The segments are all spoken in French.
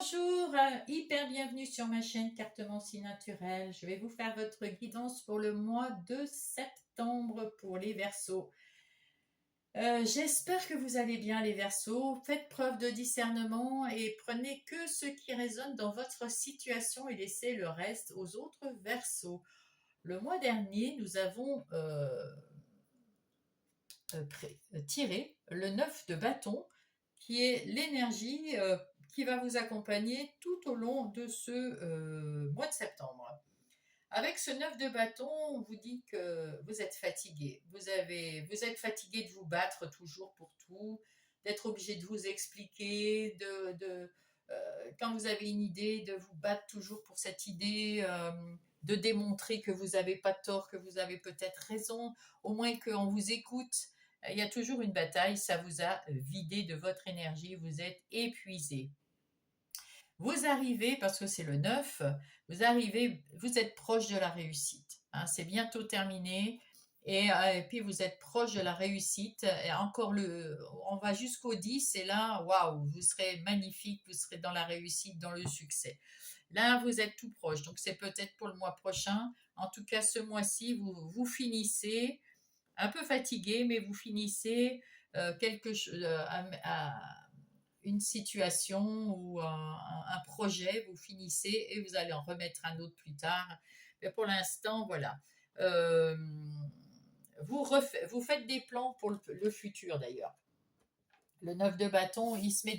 Bonjour, hyper bienvenue sur ma chaîne Cartomancie Naturelle. Je vais vous faire votre guidance pour le mois de septembre pour les Verseaux. J'espère que vous allez bien les Verseaux. Faites preuve de discernement et prenez que ce qui résonne dans votre situation et laissez le reste aux autres Verseaux. Le mois dernier, nous avons tiré le 9 de bâton qui est l'énergie qui va vous accompagner tout au long de ce mois de septembre. Avec ce 9 de bâton, on vous dit que vous êtes fatigué. Vous êtes fatigué de vous battre toujours pour tout, d'être obligé de vous expliquer, quand vous avez une idée, de vous battre toujours pour cette idée, de démontrer que vous n'avez pas tort, que vous avez peut-être raison, au moins qu'on vous écoute. Il y a toujours une bataille, ça vous a vidé de votre énergie, vous êtes épuisé. Vous arrivez, parce que c'est le 9, vous êtes proche de la réussite. Hein, c'est bientôt terminé. Et puis vous êtes proche de la réussite. Et encore on va jusqu'au 10 et là, waouh, vous serez magnifique, vous serez dans la réussite, dans le succès. Là, vous êtes tout proche. Donc c'est peut-être pour le mois prochain. En tout cas, ce mois-ci, vous finissez un peu fatigué, mais vous finissez quelque chose une situation ou un projet, vous finissez et vous allez en remettre un autre plus tard. Mais pour l'instant, voilà. Euh, vous faites des plans pour le futur d'ailleurs. Le 9 de bâton, il met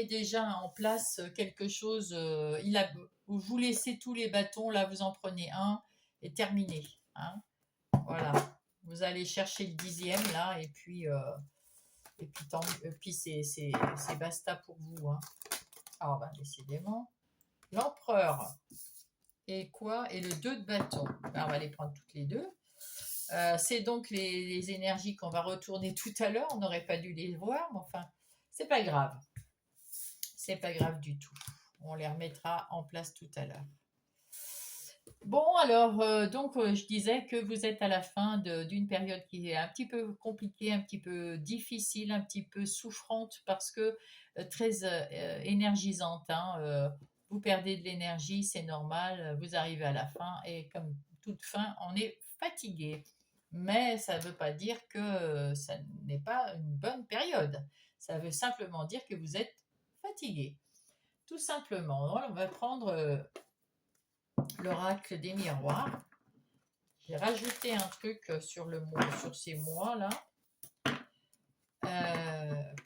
déjà en place quelque chose. Vous laissez tous les bâtons, là vous en prenez un et terminé. Hein. Voilà. Vous allez chercher le 10e là et puis c'est basta pour vous. Hein. Alors, bah, décidément. L'empereur. Et quoi? Et le 2 de bâton. Ben, on va les prendre toutes les deux. C'est donc les énergies qu'on va retourner tout à l'heure. On n'aurait pas dû les voir, mais enfin, c'est pas grave. C'est pas grave du tout. On les remettra en place tout à l'heure. Bon, alors, je disais que vous êtes à la fin d'une période qui est un petit peu compliquée, un petit peu difficile, un petit peu souffrante parce que très énergisante. Hein, vous perdez de l'énergie, c'est normal, vous arrivez à la fin et comme toute fin, on est fatigué. Mais ça ne veut pas dire que ça n'est pas une bonne période. Ça veut simplement dire que vous êtes fatigué. Tout simplement. On va prendre l'oracle des miroirs. J'ai rajouté un truc sur ces mois-là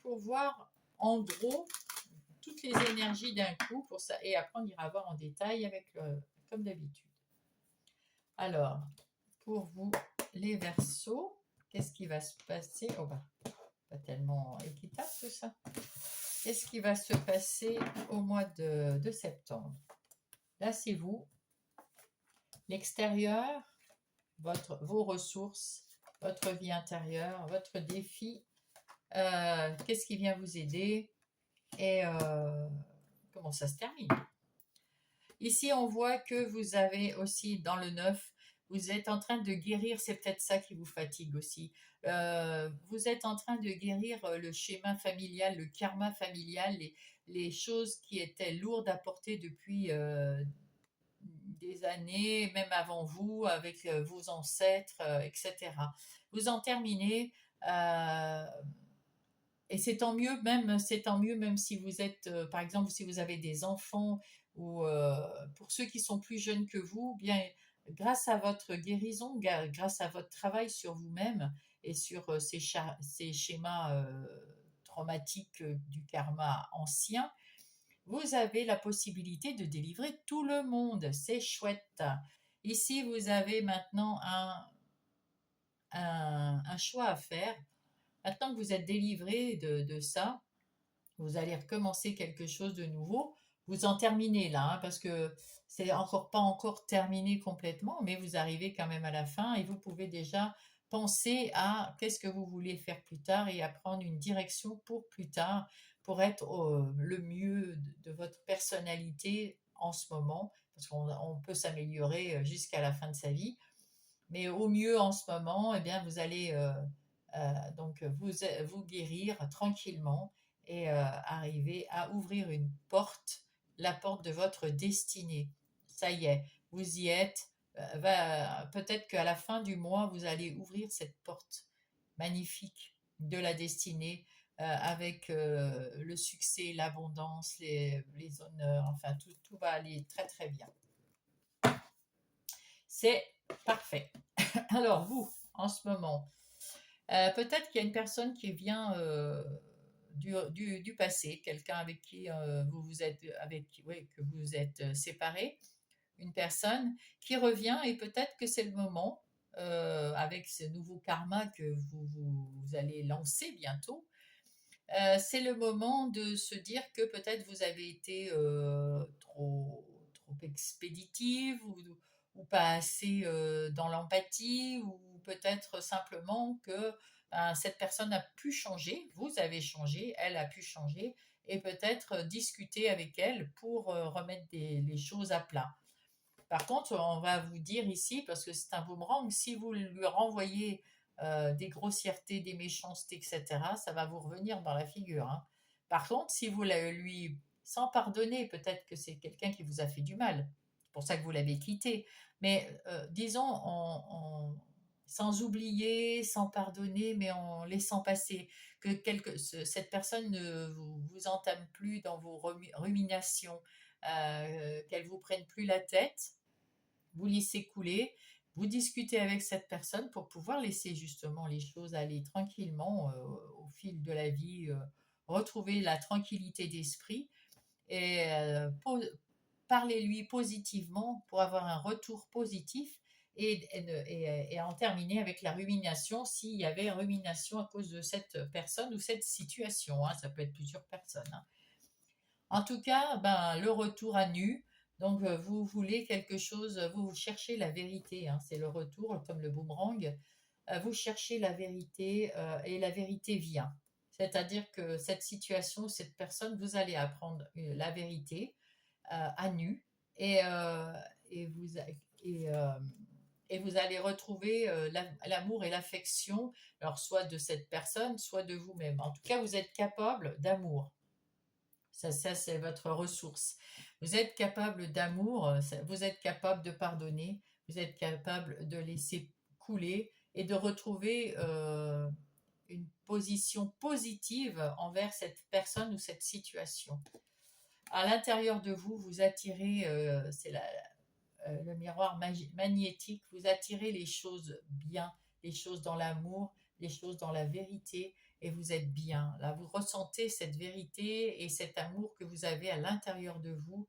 pour voir en gros toutes les énergies d'un coup pour ça. Et après, on ira voir en détail comme d'habitude. Alors, pour vous, les Verseaux, qu'est-ce qui va se passer? Oh bah, pas tellement équitable tout ça. Qu'est-ce qui va se passer au mois de septembre? Là, c'est vous. L'extérieur, vos ressources, votre vie intérieure, votre défi, qu'est-ce qui vient vous aider et comment ça se termine. Ici, on voit que vous avez aussi dans le 9, vous êtes en train de guérir, c'est peut-être ça qui vous fatigue aussi. Vous êtes en train de guérir le schéma familial, le karma familial, les choses qui étaient lourdes à porter depuis des années, même avant vous, avec vos ancêtres, etc. Vous en terminez, et c'est tant mieux même si vous êtes, par exemple, si vous avez des enfants ou pour ceux qui sont plus jeunes que vous, bien grâce à votre guérison, grâce à votre travail sur vous-même et sur ces schémas traumatiques du karma ancien, vous avez la possibilité de délivrer tout le monde. C'est chouette. Ici, vous avez maintenant un choix à faire. Maintenant que vous êtes délivré de ça, vous allez recommencer quelque chose de nouveau. Vous en terminez là, hein, parce que c'est encore pas encore terminé complètement, mais vous arrivez quand même à la fin et vous pouvez déjà penser à qu'est-ce que vous voulez faire plus tard et à prendre une direction pour plus tard, pour être le mieux de votre personnalité en ce moment, parce qu'on peut s'améliorer jusqu'à la fin de sa vie, mais au mieux en ce moment, eh bien, vous allez donc vous guérir tranquillement et arriver à ouvrir une porte, la porte de votre destinée. Ça y est, vous y êtes. Peut-être qu'à la fin du mois, vous allez ouvrir cette porte magnifique de la destinée avec le succès, l'abondance, les honneurs, enfin tout va aller très très bien. C'est parfait. Alors vous, en ce moment, peut-être qu'il y a une personne qui vient du passé, quelqu'un avec qui vous vous êtes, oui, que vous êtes séparés, une personne qui revient et peut-être que c'est le moment, avec ce nouveau karma que vous allez lancer bientôt, c'est le moment de se dire que peut-être vous avez été trop expéditive ou pas assez dans l'empathie ou peut-être simplement que ben, cette personne a pu changer, vous avez changé, elle a pu changer et peut-être discuter avec elle pour remettre les choses à plat. Par contre, on va vous dire ici, parce que c'est un boomerang, si vous lui renvoyez des grossièretés, des méchancetés, etc., ça va vous revenir dans la figure, hein. Par contre, si vous lui, sans pardonner, peut-être que c'est quelqu'un qui vous a fait du mal, c'est pour ça que vous l'avez quitté, mais disons sans oublier, sans pardonner, mais en laissant passer, que cette personne ne vous entame plus dans vos ruminations, qu'elle vous prenne plus la tête, vous laissez couler, vous discutez avec cette personne pour pouvoir laisser justement les choses aller tranquillement au fil de la vie, retrouver la tranquillité d'esprit et parlez-lui positivement pour avoir un retour positif et en terminer avec la rumination s'il y avait rumination à cause de cette personne ou cette situation, hein, ça peut être plusieurs personnes, hein. En tout cas, ben, le retour à nu. Donc, vous voulez quelque chose, vous cherchez la vérité, hein, c'est le retour, comme le boomerang. Vous cherchez la vérité et la vérité vient. C'est-à-dire que cette situation, cette personne, vous allez apprendre la vérité à nu et, et, vous, et, euh, et vous allez retrouver l'amour et l'affection, alors soit de cette personne, soit de vous-même. En tout cas, vous êtes capable d'amour. Ça c'est votre ressource. Vous êtes capable d'amour, vous êtes capable de pardonner, vous êtes capable de laisser couler et de retrouver une position positive envers cette personne ou cette situation. À l'intérieur de vous, vous attirez, c'est le miroir magnétique, vous attirez les choses bien, les choses dans l'amour, les choses dans la vérité, et vous êtes bien. Là, vous ressentez cette vérité et cet amour que vous avez à l'intérieur de vous,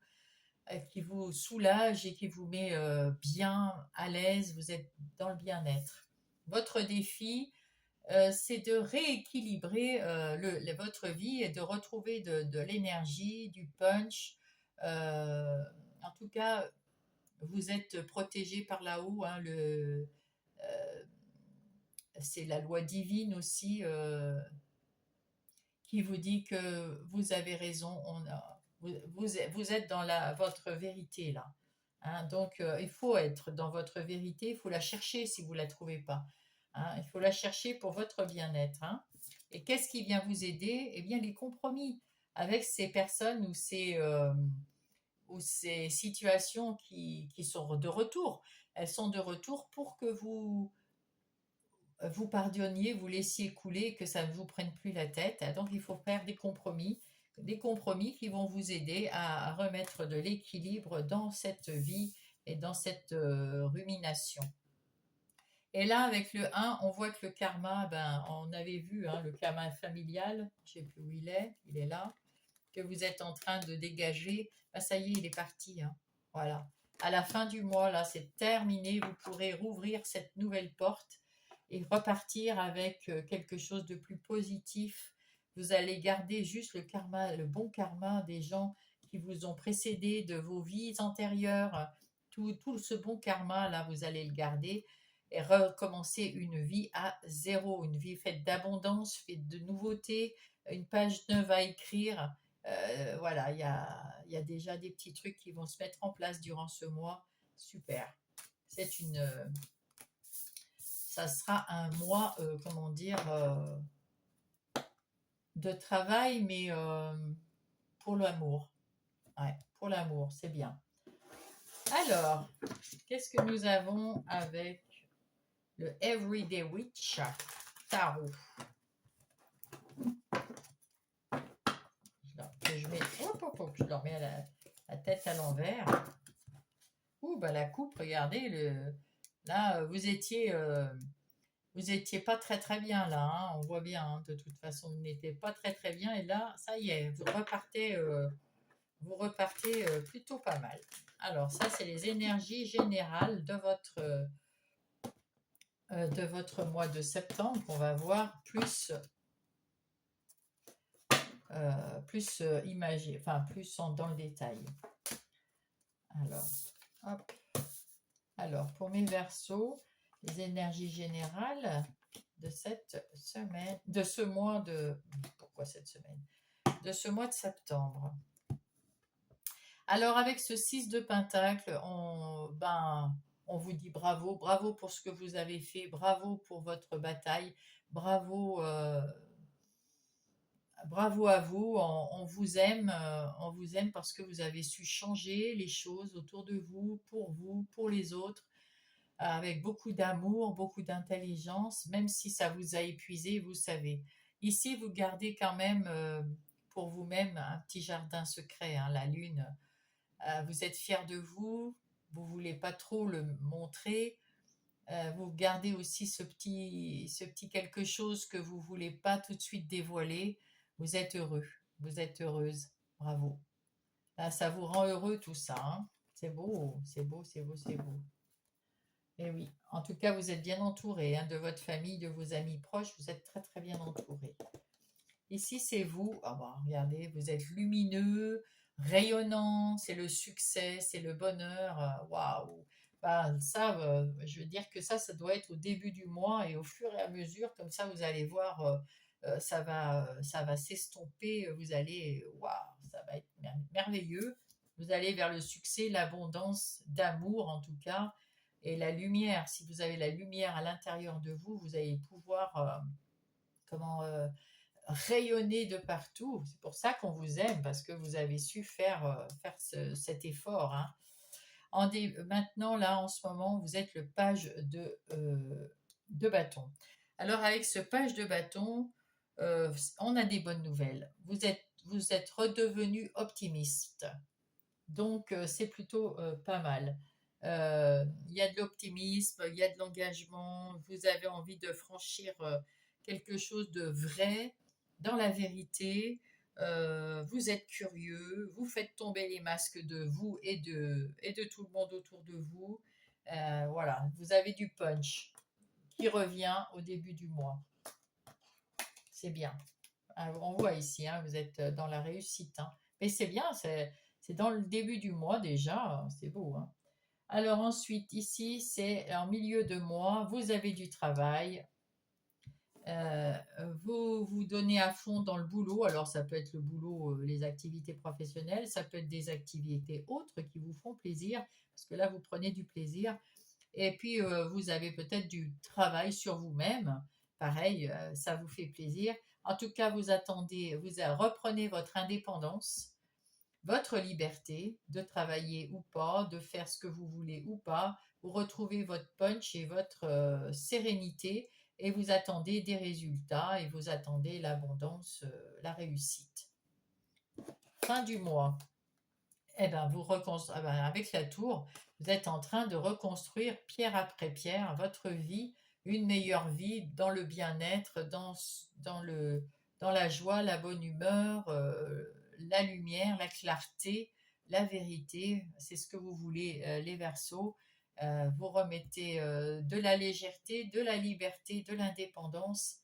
qui vous soulage et qui vous met bien à l'aise, vous êtes dans le bien-être. Votre défi, c'est de rééquilibrer votre vie et de retrouver de l'énergie, du punch. En tout cas, vous êtes protégé par là-haut, hein, euh, c'est la loi divine aussi qui vous dit que vous avez raison. Vous êtes dans votre vérité là, hein. Donc il faut être dans votre vérité, il faut la chercher si vous ne la trouvez pas, hein. Il faut la chercher pour votre bien-être, hein. Et qu'est-ce qui vient vous aider? Eh bien les compromis avec ces personnes ou ces situations qui sont de retour. Elles sont de retour pour que vous pardonniez, vous laissiez couler, que ça ne vous prenne plus la tête. Donc il faut faire des compromis qui vont vous aider à remettre de l'équilibre dans cette vie et dans cette rumination. Et là, avec le 1, on voit que le karma, ben, on avait vu hein, le karma familial, je ne sais plus où il est là, que vous êtes en train de dégager, ben, ça y est, il est parti, hein. Voilà. À la fin du mois, là, c'est terminé. Vous pourrez rouvrir cette nouvelle porte et repartir avec quelque chose de plus positif. Vous allez garder juste le karma, le bon karma des gens qui vous ont précédé, de vos vies antérieures. Tout ce bon karma, là, vous allez le garder et recommencer une vie à zéro, une vie faite d'abondance, faite de nouveautés, une page neuve à écrire. Voilà, il y a déjà des petits trucs qui vont se mettre en place durant ce mois. Super. Ça sera un mois, comment dire, de travail, mais pour l'amour. Ouais, pour l'amour, c'est bien. Alors, qu'est-ce que nous avons avec le Everyday Witch Tarot? Je mets, je leur mets la tête à l'envers. Ouh, bah la coupe, regardez, là, vous étiez pas très très bien là, hein, on voit bien, hein, de toute façon, vous n'étiez pas très très bien, et là, ça y est, vous repartez plutôt pas mal. Alors, ça, c'est les énergies générales de votre mois de septembre, qu'on va voir plus imagé, enfin plus dans le détail. Alors, hop. Alors, pour mes Verseaux, les énergies générales de cette semaine, de ce mois de... Pourquoi cette semaine? De ce mois de septembre. Alors, avec ce 6 de Pentacle, on vous dit bravo, bravo pour ce que vous avez fait, bravo pour votre bataille, bravo, bravo à vous, on vous aime parce que vous avez su changer les choses autour de vous, pour les autres, avec beaucoup d'amour, beaucoup d'intelligence, même si ça vous a épuisé, vous savez. Ici, vous gardez quand même pour vous-même un petit jardin secret, hein, la lune. Vous êtes fier de vous, vous voulez pas trop le montrer. Vous gardez aussi ce petit quelque chose que vous voulez pas tout de suite dévoiler. Vous êtes heureux, vous êtes heureuse. Bravo. Là, ça vous rend heureux tout ça, hein. C'est beau, c'est beau, c'est beau, c'est beau. Et oui, en tout cas, vous êtes bien entouré, hein, de votre famille, de vos amis proches, vous êtes très très bien entouré. Ici, c'est vous. Ah bah, regardez, vous êtes lumineux, rayonnant, c'est le succès, c'est le bonheur. Waouh! Bah, ça, je veux dire que ça doit être au début du mois, et au fur et à mesure, comme ça, vous allez voir, ça va s'estomper. Vous allez, waouh, ça va être merveilleux. Vous allez vers le succès, l'abondance d'amour en tout cas, et la lumière. Si vous avez la lumière à l'intérieur de vous, vous allez pouvoir, comment rayonner de partout. C'est pour ça qu'on vous aime, parce que vous avez su faire cet effort, hein. Maintenant, là, en ce moment, vous êtes le page de bâton. Alors, avec ce page de bâton, on a des bonnes nouvelles. Vous êtes redevenu optimiste. Donc, c'est plutôt pas mal. Il y a de l'optimisme, il y a de l'engagement, vous avez envie de franchir quelque chose de vrai, dans la vérité. Vous êtes curieux, vous faites tomber les masques de vous et de tout le monde autour de vous. Voilà, vous avez du punch qui revient au début du mois. C'est bien. On voit ici, hein, vous êtes dans la réussite, hein. Mais c'est bien, c'est dans le début du mois déjà, c'est beau, hein. Alors ensuite, ici, c'est en milieu de mois, vous avez du travail, euh, vous vous donnez à fond dans le boulot. Alors ça peut être le boulot, les activités professionnelles, ça peut être des activités autres qui vous font plaisir, parce que là, vous prenez du plaisir. Et puis, vous avez peut-être du travail sur vous-même. Pareil, ça vous fait plaisir. En tout cas, reprenez votre indépendance, votre liberté de travailler ou pas, de faire ce que vous voulez ou pas. Vous retrouvez votre punch et votre sérénité, et vous attendez des résultats, et vous attendez l'abondance, la réussite. Fin du mois. Eh ben, avec la tour, vous êtes en train de reconstruire pierre après pierre votre vie, une meilleure vie dans le bien-être, dans la joie, la bonne humeur, la lumière, la clarté, la vérité. C'est ce que vous voulez, les Verseaux. Vous remettez de la légèreté, de la liberté, de l'indépendance.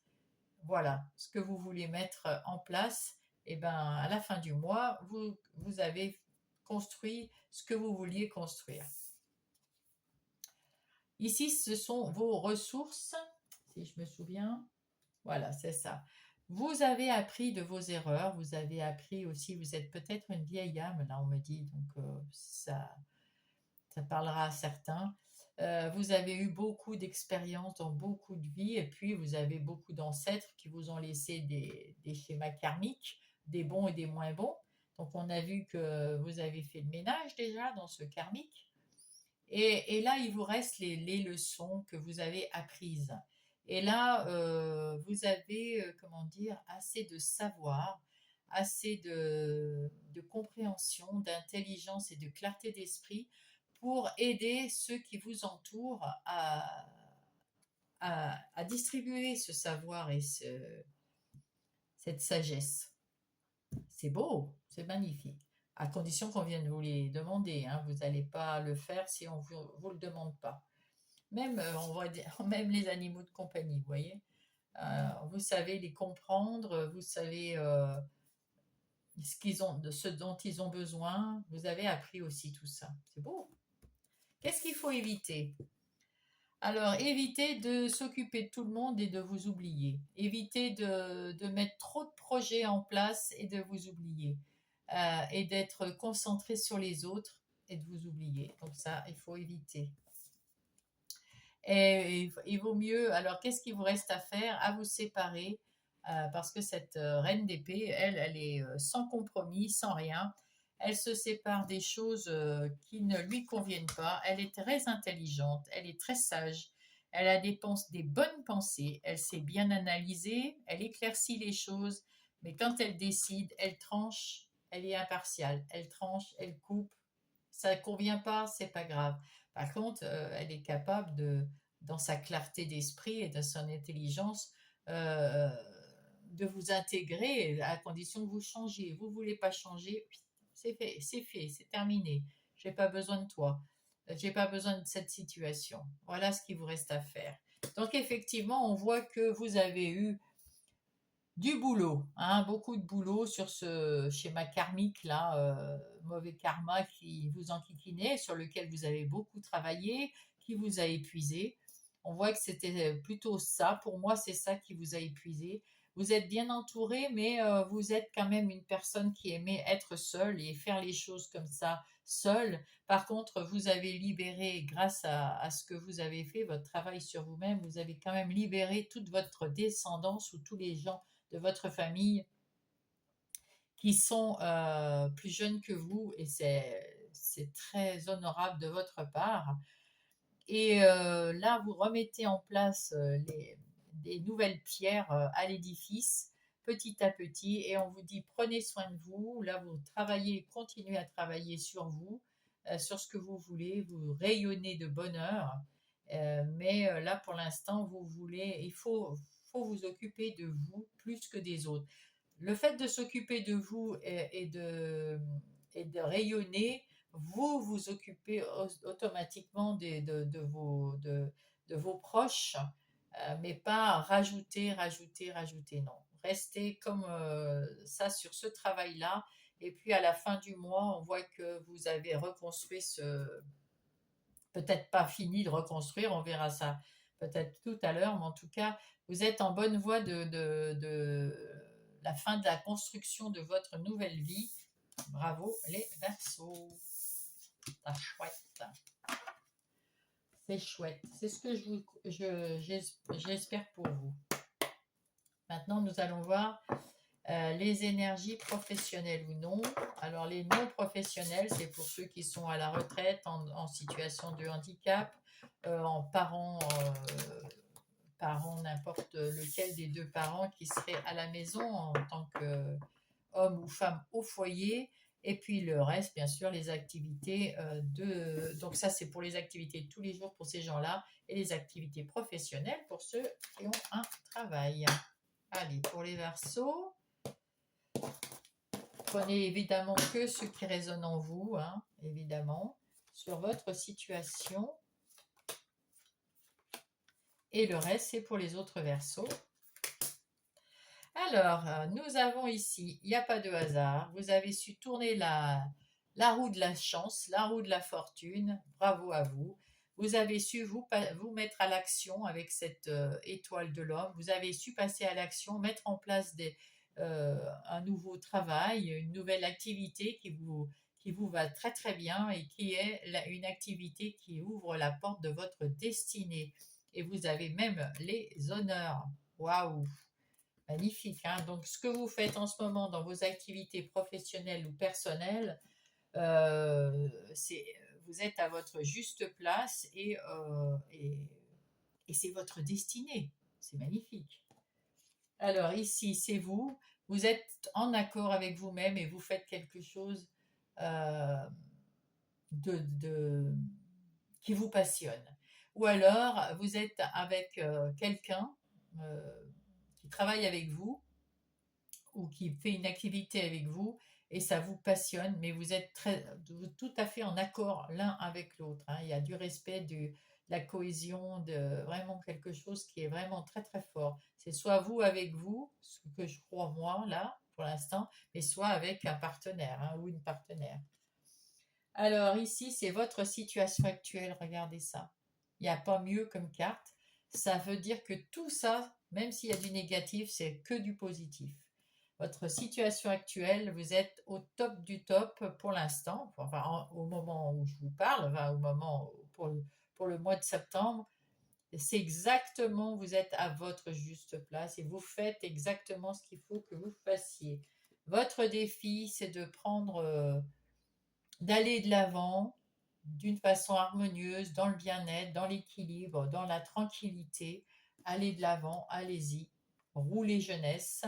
Voilà ce que vous voulez mettre en place. Et ben, à la fin du mois, vous avez construit ce que vous vouliez construire. Ici, ce sont vos ressources, si je me souviens. Voilà, c'est ça. Vous avez appris de vos erreurs, vous avez appris aussi, vous êtes peut-être une vieille âme, là on me dit, donc ça parlera à certains. Vous avez eu beaucoup d'expériences dans beaucoup de vies et puis vous avez beaucoup d'ancêtres qui vous ont laissé des schémas karmiques, des bons et des moins bons. Donc on a vu que vous avez fait le ménage déjà dans ce karmique. Et là, il vous reste les leçons que vous avez apprises. Et là, vous avez, comment dire, assez de savoir, assez de compréhension, d'intelligence et de clarté d'esprit pour aider ceux qui vous entourent à distribuer ce savoir et cette sagesse. C'est beau, c'est magnifique. À condition qu'on vienne vous les demander, hein. Vous n'allez pas le faire si on vous le demande pas. Même, on va dire, même les animaux de compagnie, vous voyez. Vous savez les comprendre, vous savez ce dont ils ont besoin. Vous avez appris aussi tout ça. C'est beau. Qu'est-ce qu'il faut éviter? Alors, évitez de s'occuper de tout le monde et de vous oublier. Évitez de mettre trop de projets en place et de vous oublier. Et d'être concentré sur les autres et de vous oublier. Donc ça, il faut éviter. Et il vaut mieux, alors qu'est-ce qu'il vous reste à faire? À vous séparer, parce que cette reine d'épée, elle est sans compromis, sans rien. Elle se sépare des choses qui ne lui conviennent pas. Elle est très intelligente, elle est très sage. Elle a des bonnes pensées, elle sait bien analyser, elle éclaircit les choses, mais quand elle décide, elle tranche, elle est impartiale. Elle tranche, elle coupe. Ça ne convient pas, c'est pas grave. Par contre, elle est capable dans sa clarté d'esprit et de son intelligence, euh, de vous intégrer à condition que vous changiez. Vous ne voulez pas changer, c'est fait, c'est terminé. Je n'ai pas besoin de toi. Je n'ai pas besoin de cette situation. Voilà ce qu'il vous reste à faire. Donc effectivement, on voit que vous avez eu du boulot, hein, beaucoup de boulot sur ce schéma karmique là, mauvais karma qui vous enquiquinait, sur lequel vous avez beaucoup travaillé, qui vous a épuisé. On voit que c'était plutôt ça. Pour moi, c'est ça qui vous a épuisé. Vous êtes bien entouré, mais vous êtes quand même une personne qui aimait être seule et faire les choses comme ça, seule. Par contre, vous avez libéré, grâce à ce que vous avez fait, votre travail sur vous-même, vous avez quand même libéré toute votre descendance ou tous les gens de votre famille qui sont plus jeunes que vous et c'est très honorable de votre part. Et là, vous remettez en place des nouvelles pierres à l'édifice petit à petit et on vous dit prenez soin de vous. Là, vous travaillez, continuez à travailler sur vous, sur ce que vous voulez, vous rayonnez de bonheur. Mais là, pour l'instant, faut vous occuper de vous plus que des autres. Le fait de s'occuper de vous et de rayonner, vous vous occupez automatiquement de vos proches, mais pas rajouter, rajouter, rajouter, non. Restez comme ça sur ce travail-là, et puis à la fin du mois, on voit que vous avez reconstruit peut-être pas fini de reconstruire, on verra ça peut-être tout à l'heure, mais en tout cas, vous êtes en bonne voie de la fin de la construction de votre nouvelle vie. Bravo les Verseaux. C'est chouette. C'est chouette. C'est ce que j'espère pour vous. Maintenant, nous allons voir les énergies professionnelles ou non. Alors, les non professionnels, c'est pour ceux qui sont à la retraite, en situation de handicap, en parents, n'importe lequel des deux parents qui serait à la maison en tant qu'homme ou femme au foyer. Et puis le reste, bien sûr, les activités Donc ça, c'est pour les activités de tous les jours pour ces gens-là et les activités professionnelles pour ceux qui ont un travail. Allez, pour les Verseaux, prenez évidemment que ce qui résonne en vous, hein, évidemment, sur votre situation. Et le reste, c'est pour les autres Verseaux. Alors, nous avons ici, il n'y a pas de hasard. Vous avez su tourner la roue de la chance, la roue de la fortune. Bravo à vous. Vous avez su vous mettre à l'action avec cette étoile de l'homme. Vous avez su passer à l'action, mettre en place un nouveau travail, une nouvelle activité qui vous va très très bien et qui est une activité qui ouvre la porte de votre destinée. Et vous avez même les honneurs. Waouh! Magnifique, hein. Donc, ce que vous faites en ce moment dans vos activités professionnelles ou personnelles, c'est, vous êtes à votre juste place et c'est votre destinée. C'est magnifique. Alors ici, c'est vous. Vous êtes en accord avec vous-même et vous faites quelque chose euh, de, qui vous passionne. Ou alors, vous êtes avec quelqu'un euh, qui travaille avec vous ou qui fait une activité avec vous et ça vous passionne, mais vous êtes tout à fait en accord l'un avec l'autre, hein. Il y a du respect, de la cohésion, de vraiment quelque chose qui est vraiment très très fort. C'est soit vous avec vous, ce que je crois moi là pour l'instant, mais soit avec un partenaire, hein, ou une partenaire. Alors ici, c'est votre situation actuelle, regardez ça. Il n'y a pas mieux comme carte. Ça veut dire que tout ça, même s'il y a du négatif, c'est que du positif. Votre situation actuelle, vous êtes au top du top pour l'instant, enfin, au moment où je vous parle, enfin, au moment pour le mois de septembre, c'est exactement, vous êtes à votre juste place et vous faites exactement ce qu'il faut que vous fassiez. Votre défi, c'est de prendre d'aller de l'avant d'une façon harmonieuse, dans le bien-être, dans l'équilibre, dans la tranquillité. Allez de l'avant, allez-y, roulez jeunesse.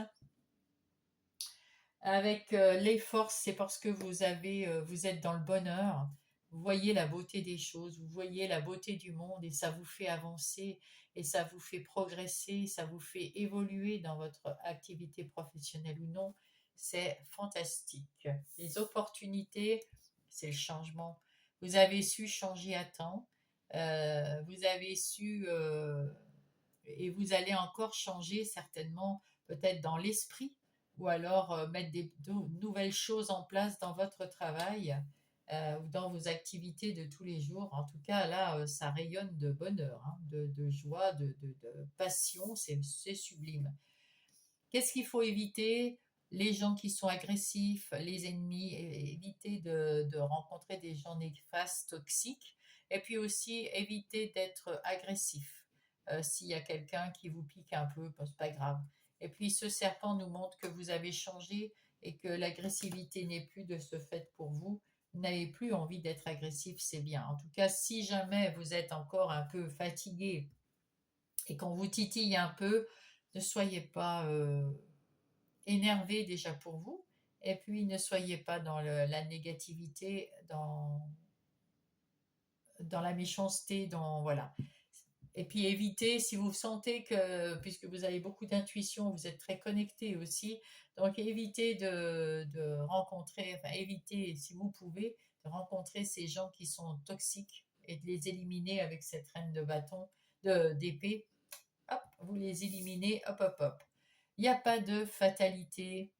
Avec les forces, c'est parce que vous êtes dans le bonheur. Vous voyez la beauté des choses, vous voyez la beauté du monde et ça vous fait avancer et ça vous fait progresser, ça vous fait évoluer dans votre activité professionnelle ou non. C'est fantastique. Les opportunités, c'est le changement. Vous avez su changer à temps, vous avez su et vous allez encore changer certainement peut-être dans l'esprit ou alors mettre nouvelles choses en place dans votre travail ou dans vos activités de tous les jours. En tout cas, là, ça rayonne de bonheur, hein, de joie, de passion, c'est sublime. Qu'est-ce qu'il faut éviter? Les gens qui sont agressifs, les ennemis, éviter de rencontrer des gens néfastes, toxiques, et puis aussi éviter d'être agressif. S'il y a quelqu'un qui vous pique un peu, ben, c'est pas grave. Et puis ce serpent nous montre que vous avez changé et que l'agressivité n'est plus de ce fait pour vous. Vous n'avez plus envie d'être agressif, c'est bien. En tout cas, si jamais vous êtes encore un peu fatigué et qu'on vous titille un peu, ne soyez pas énervé déjà pour vous, et puis ne soyez pas dans la négativité, dans la méchanceté, dans voilà. Et puis évitez, si vous sentez que, puisque vous avez beaucoup d'intuition, vous êtes très connecté aussi, donc évitez de rencontrer, enfin évitez si vous pouvez, de rencontrer ces gens qui sont toxiques et de les éliminer avec cette reine de bâton, d'épée. Hop, vous les éliminez, hop, hop, hop. Il n'y a pas de fatalité.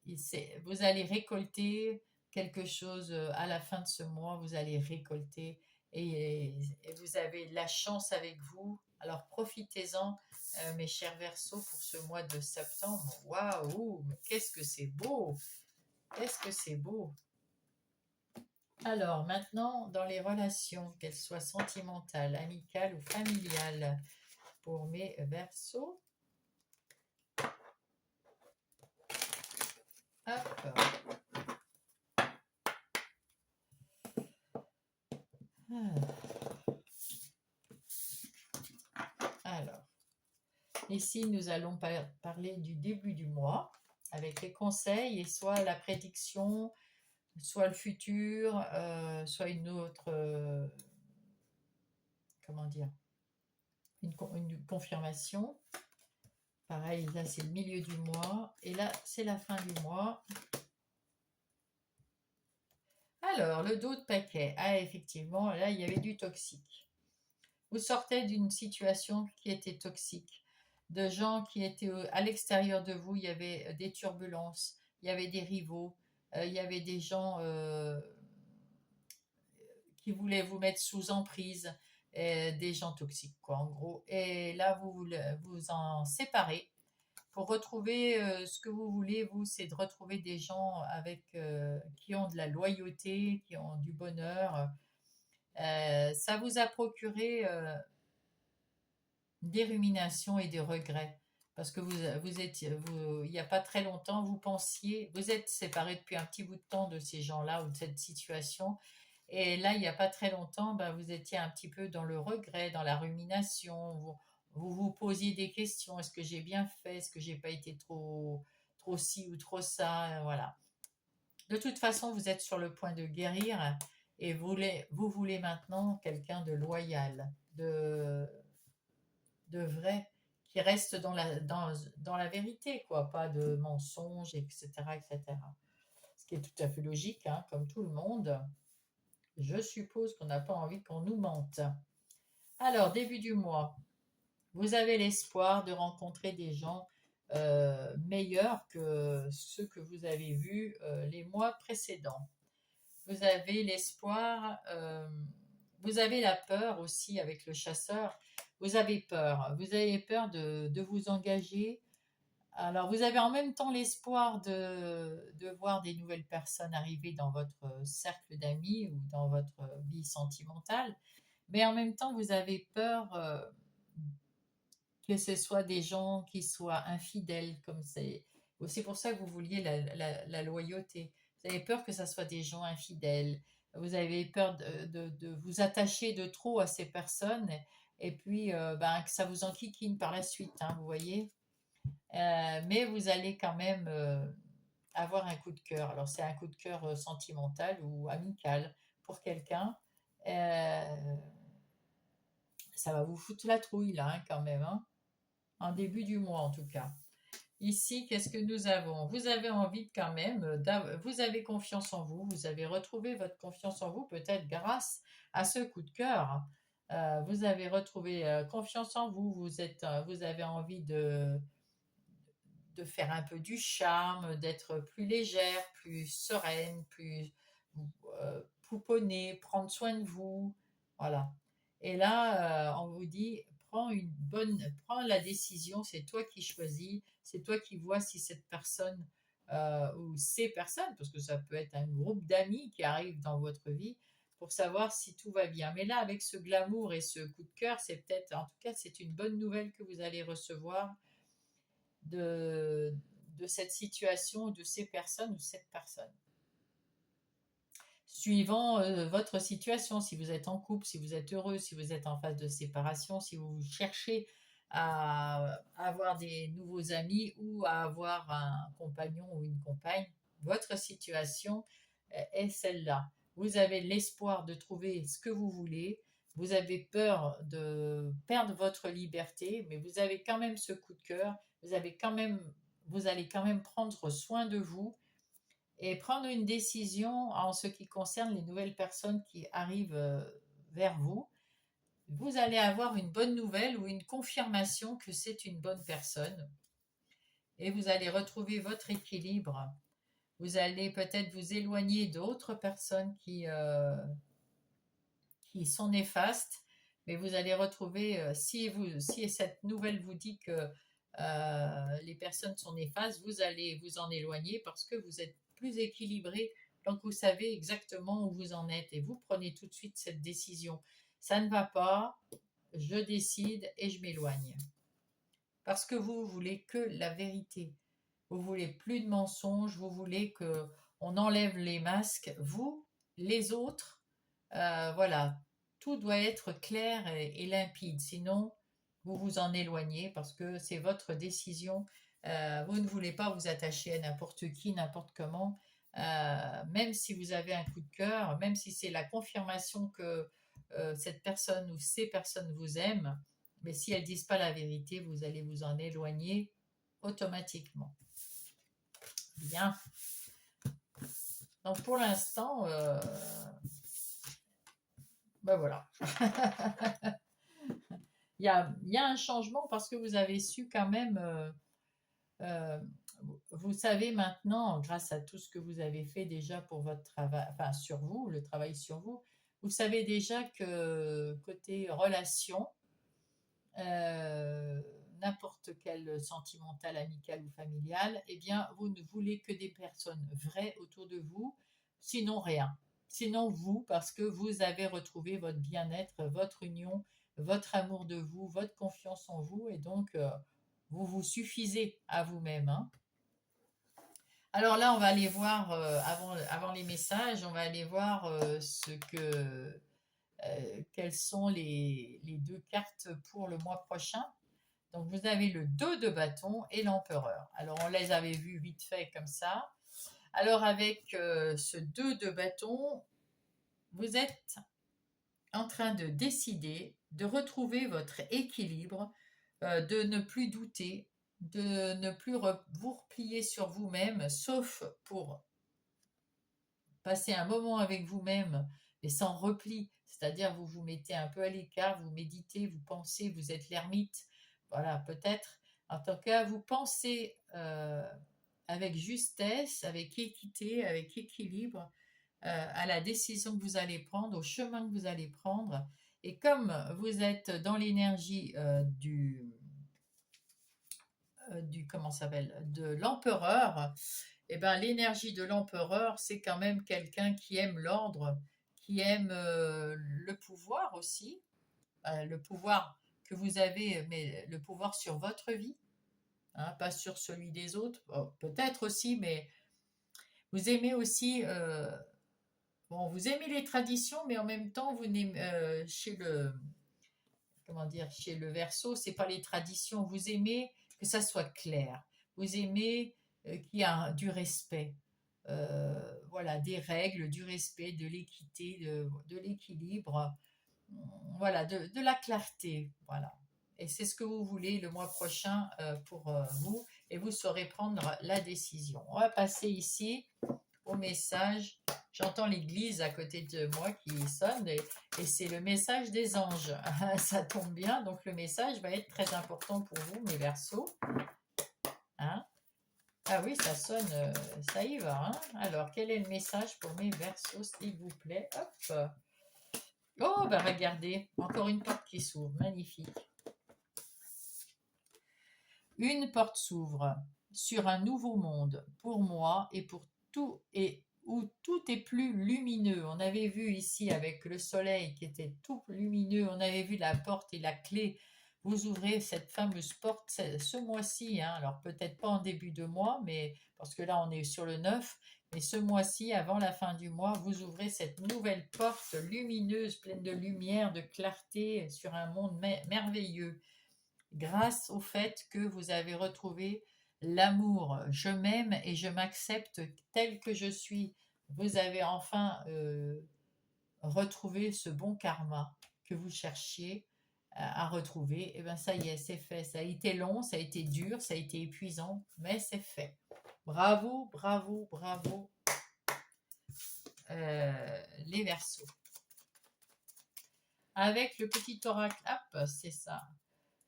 Vous allez récolter quelque chose à la fin de ce mois, vous allez récolter et vous avez la chance avec vous. Alors profitez-en, mes chers Verseaux, pour ce mois de septembre. Waouh, mais qu'est-ce que c'est beau! Qu'est-ce que c'est beau! Alors maintenant, dans les relations, qu'elles soient sentimentales, amicales ou familiales, pour mes Verseaux. Hop. Alors, ici, nous allons parler du début du mois avec les conseils et soit la prédiction, soit le futur, soit une autre, comment dire, une confirmation. Pareil, là, c'est le milieu du mois et là, c'est la fin du mois. Alors, le dos de paquet. Ah, effectivement, là, il y avait du toxique. Vous sortez d'une situation qui était toxique, de gens qui étaient à l'extérieur de vous, il y avait des turbulences, il y avait des rivaux, il y avait des gens qui voulaient vous mettre sous emprise, des gens toxiques, quoi, en gros. Et là, vous en séparez pour retrouver ce que vous voulez, vous, c'est de retrouver des gens qui ont de la loyauté, qui ont du bonheur. Ça vous a procuré des ruminations et des regrets. Parce que il n'y a pas très longtemps, vous êtes séparés depuis un petit bout de temps de ces gens-là ou de cette situation. Et là, il n'y a pas très longtemps, ben, vous étiez un petit peu dans le regret, dans la rumination. Vous posiez des questions. Est-ce que j'ai bien fait? Est-ce que j'ai pas été trop ci ou trop ça? Voilà. De toute façon, vous êtes sur le point de guérir et vous voulez maintenant quelqu'un de loyal, de vrai, qui reste dans la vérité, quoi, pas de mensonges, etc., etc. Ce qui est tout à fait logique, hein, comme tout le monde. Je suppose qu'on n'a pas envie qu'on nous mente. Alors, début du mois, vous avez l'espoir de rencontrer des gens meilleurs que ceux que vous avez vus les mois précédents. Vous avez l'espoir, vous avez la peur aussi avec le chasseur. Vous avez peur. Vous avez peur de vous engager. Alors, vous avez en même temps l'espoir de voir des nouvelles personnes arriver dans votre cercle d'amis ou dans votre vie sentimentale, mais en même temps, vous avez peur que ce soit des gens qui soient infidèles, comme c'est pour ça que vous vouliez la loyauté. Vous avez peur que ce soit des gens infidèles. Vous avez peur de vous attacher de trop à ces personnes et puis ben, que ça vous enquiquine par la suite, hein, vous voyez. Mais vous allez quand même avoir un coup de cœur. Alors c'est un coup de cœur sentimental ou amical pour quelqu'un. Euh, Ça va vous foutre la trouille là, hein, quand même, hein, en début du mois en tout cas. Ici, qu'est-ce que nous avons? Vous avez envie quand même, vous avez confiance en vous, vous avez retrouvé votre confiance en vous peut-être grâce à ce coup de cœur. Vous avez retrouvé confiance en vous, vous avez envie de faire un peu du charme, d'être plus légère, plus sereine, plus pouponner, prendre soin de vous. Voilà. Et là, on vous dit, prends la décision, c'est toi qui choisis, c'est toi qui vois si cette personne ou ces personnes, parce que ça peut être un groupe d'amis qui arrivent dans votre vie, pour savoir si tout va bien. Mais là, avec ce glamour et ce coup de cœur, en tout cas, c'est une bonne nouvelle que vous allez recevoir de, de cette situation, de ces personnes ou cette personne. Suivant votre situation, si vous êtes en couple, si vous êtes heureux, si vous êtes en phase de séparation, si vous cherchez à avoir des nouveaux amis ou à avoir un compagnon ou une compagne, votre situation est celle-là. Vous avez l'espoir de trouver ce que vous voulez, vous avez peur de perdre votre liberté, mais vous avez quand même ce coup de cœur, vous allez quand même prendre soin de vous et prendre une décision en ce qui concerne les nouvelles personnes qui arrivent vers vous. Vous allez avoir une bonne nouvelle ou une confirmation que c'est une bonne personne et vous allez retrouver votre équilibre. Vous allez peut-être vous éloigner d'autres personnes qui sont néfastes, mais vous allez retrouver, si cette nouvelle vous dit que les personnes sont néfastes, vous allez vous en éloigner parce que vous êtes plus équilibré, donc vous savez exactement où vous en êtes et vous prenez tout de suite cette décision. Ça ne va pas, je décide et je m'éloigne. Parce que vous voulez que la vérité. Vous voulez plus de mensonges, vous voulez que on enlève les masques. Vous, les autres, voilà, tout doit être clair et limpide. Sinon, vous vous en éloignez parce que c'est votre décision. Vous ne voulez pas vous attacher à n'importe qui, n'importe comment. Même si vous avez un coup de cœur, même si c'est la confirmation que cette personne ou ces personnes vous aiment, mais si elles ne disent pas la vérité, vous allez vous en éloigner automatiquement. Bien. Donc pour l'instant, ben voilà. Il y a un changement parce que vous avez su quand même, euh, vous savez maintenant, grâce à tout ce que vous avez fait déjà pour votre travail, enfin sur vous, le travail sur vous, vous savez déjà que côté relation, n'importe quel sentimental, amical ou familial, eh bien, vous ne voulez que des personnes vraies autour de vous, sinon rien. Sinon vous, parce que vous avez retrouvé votre bien-être, votre union, votre amour de vous, votre confiance en vous, et donc vous vous suffisez à vous-même, hein. Alors là, on va aller voir, avant les messages, on va aller voir quelles sont les deux cartes pour le mois prochain. Donc vous avez le 2 de bâton et l'empereur. Alors on les avait vus vite fait comme ça. Alors avec ce 2 de bâton, vous êtes en train de décider de retrouver votre équilibre, de ne plus douter, de ne plus vous replier sur vous-même, sauf pour passer un moment avec vous-même, mais sans repli. C'est-à-dire vous vous mettez un peu à l'écart, vous méditez, vous pensez, vous êtes l'ermite. Voilà, peut-être. En tout cas, vous pensez avec justesse, avec équité, avec équilibre à la décision que vous allez prendre, au chemin que vous allez prendre. Et comme vous êtes dans l'énergie comment ça s'appelle, de l'empereur, et ben l'énergie de l'empereur, c'est quand même quelqu'un qui aime l'ordre, qui aime le pouvoir aussi, le pouvoir que vous avez, mais le pouvoir sur votre vie, hein, pas sur celui des autres. Oh, peut-être aussi, mais vous aimez aussi, bon, vous aimez les traditions, mais en même temps, vous n'aimez, comment dire, chez le Verseau, c'est pas les traditions. Vous aimez que ça soit clair. Vous aimez qu'il y a du respect. Voilà, des règles, du respect, de l'équité, de l'équilibre, voilà, de la clarté. Voilà. Et c'est ce que vous voulez le mois prochain pour vous, et vous saurez prendre la décision. On va passer ici au message. J'entends l'église à côté de moi qui sonne, et c'est le message des anges. Ça tombe bien, donc le message va être très important pour vous, mes Verseaux. Hein? Ah oui, ça sonne, ça y va. Hein? Alors, quel est le message pour mes Verseaux, s'il vous plaît? Hop. Oh, bah regardez, encore une porte qui s'ouvre, magnifique. Une porte s'ouvre sur un nouveau monde pour moi et pour tout, et où tout est plus lumineux. On avait vu ici avec le soleil qui était tout lumineux, on avait vu la porte et la clé. Vous ouvrez cette fameuse porte ce mois-ci, hein. Alors peut-être pas en début de mois, mais parce que là on est sur le 9, mais ce mois-ci, avant la fin du mois, vous ouvrez cette nouvelle porte lumineuse, pleine de lumière, de clarté, sur un monde merveilleux, grâce au fait que vous avez retrouvé l'amour. Je m'aime et je m'accepte tel que je suis. Vous avez enfin retrouvé ce bon karma que vous cherchiez à retrouver. Et bien ça y est, c'est fait. Ça a été long, ça a été dur, ça a été épuisant, mais c'est fait. Bravo, bravo, bravo, les Verseaux. Avec le petit oracle, hop, c'est ça.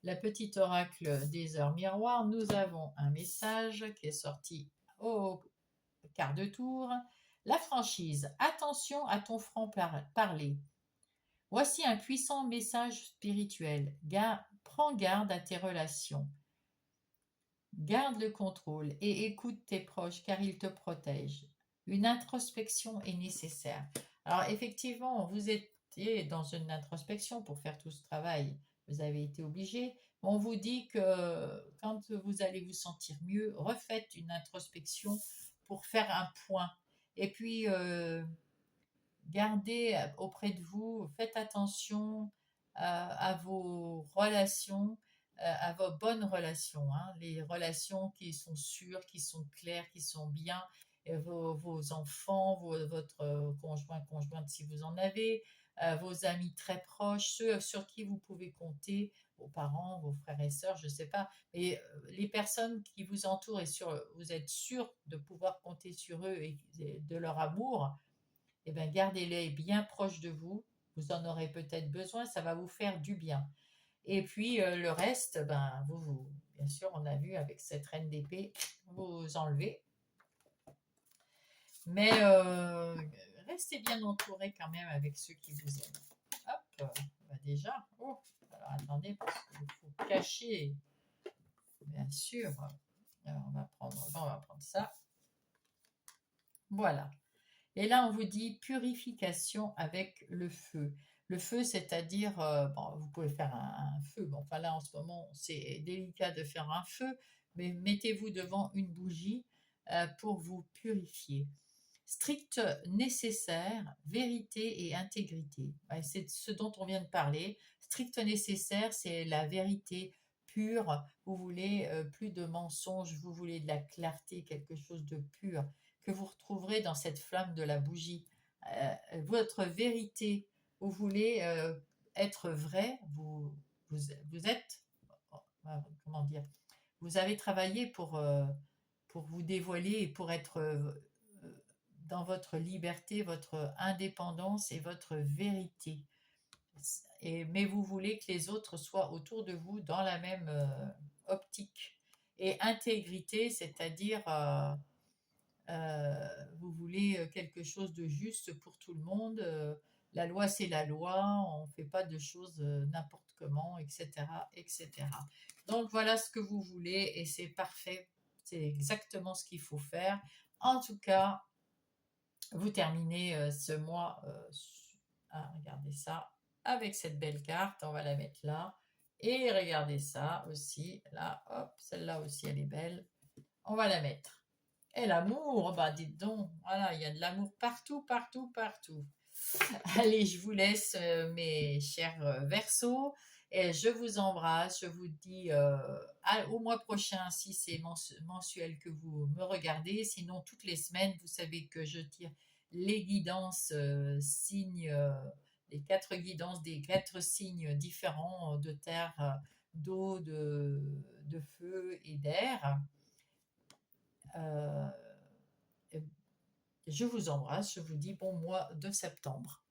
La petite oracle des heures miroirs, nous avons un message qui est sorti au quart de tour. La franchise, attention à ton franc-parler. Voici un puissant message spirituel. Prends garde à tes relations. Garde le contrôle et écoute tes proches car ils te protègent. Une introspection est nécessaire. Alors effectivement, vous étiez dans une introspection pour faire tout ce travail. Vous avez été obligé. On vous dit que quand vous allez vous sentir mieux, refaites une introspection pour faire un point. Et puis, gardez auprès de vous, faites attention à vos relations, à vos bonnes relations, hein, les relations qui sont sûres, qui sont claires, qui sont bien, et vos enfants, votre conjoint, conjointe si vous en avez, vos amis très proches, ceux sur qui vous pouvez compter, vos parents, vos frères et sœurs, je ne sais pas, mais les personnes qui vous entourent, et vous êtes sûr de pouvoir compter sur eux et de leur amour, eh bien, gardez-les bien proches de vous. Vous en aurez peut-être besoin, ça va vous faire du bien. Et puis, le reste, ben, bien sûr, on a vu avec cette reine d'épée, vous enlevez. Mais restez bien entouré quand même avec ceux qui vous aiment. Hop, bah déjà. Oh, alors attendez, parce qu'il faut cacher bien sûr. Alors, on va prendre ça. Voilà. Et là, on vous dit purification avec le feu. Le feu, c'est-à-dire, bon, vous pouvez faire un feu. Bon, enfin là, en ce moment, c'est délicat de faire un feu, mais mettez-vous devant une bougie pour vous purifier. Strict nécessaire, vérité et intégrité. Ouais, c'est ce dont on vient de parler. Strict nécessaire, c'est la vérité pure. Vous voulez plus de mensonges, vous voulez de la clarté, quelque chose de pur que vous retrouverez dans cette flamme de la bougie. Votre vérité, vous voulez être vrai, vous êtes, comment dire, vous avez travaillé pour vous dévoiler et pour être dans votre liberté, votre indépendance et votre vérité. Mais vous voulez que les autres soient autour de vous dans la même optique. Et intégrité, c'est-à-dire vous voulez quelque chose de juste pour tout le monde. La loi, c'est la loi. On ne fait pas de choses n'importe comment, etc., etc. Donc voilà ce que vous voulez et c'est parfait. C'est exactement ce qu'il faut faire. En tout cas, vous terminez ce mois, regardez ça, avec cette belle carte. On va la mettre là. Et regardez ça aussi. Là, hop, celle-là aussi, elle est belle. On va la mettre. Et l'amour, bah dites donc, voilà, il y a de l'amour partout, partout, partout. Allez, je vous laisse, mes chers Verseaux, et je vous embrasse. Je vous dis au mois prochain si c'est mensuel que vous me regardez. Sinon, toutes les semaines, vous savez que je tire les guidances, signes, les 4 guidances des 4 signes différents de terre, d'eau, de feu et d'air. Euh, je vous embrasse, je vous dis bon mois de septembre.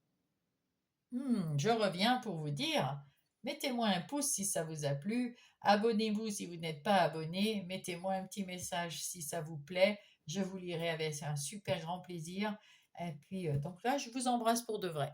Je reviens pour vous dire, mettez-moi un pouce si ça vous a plu, abonnez-vous si vous n'êtes pas abonné, mettez-moi un petit message si ça vous plaît, je vous lirai avec un super grand plaisir. Et puis donc là, je vous embrasse pour de vrai.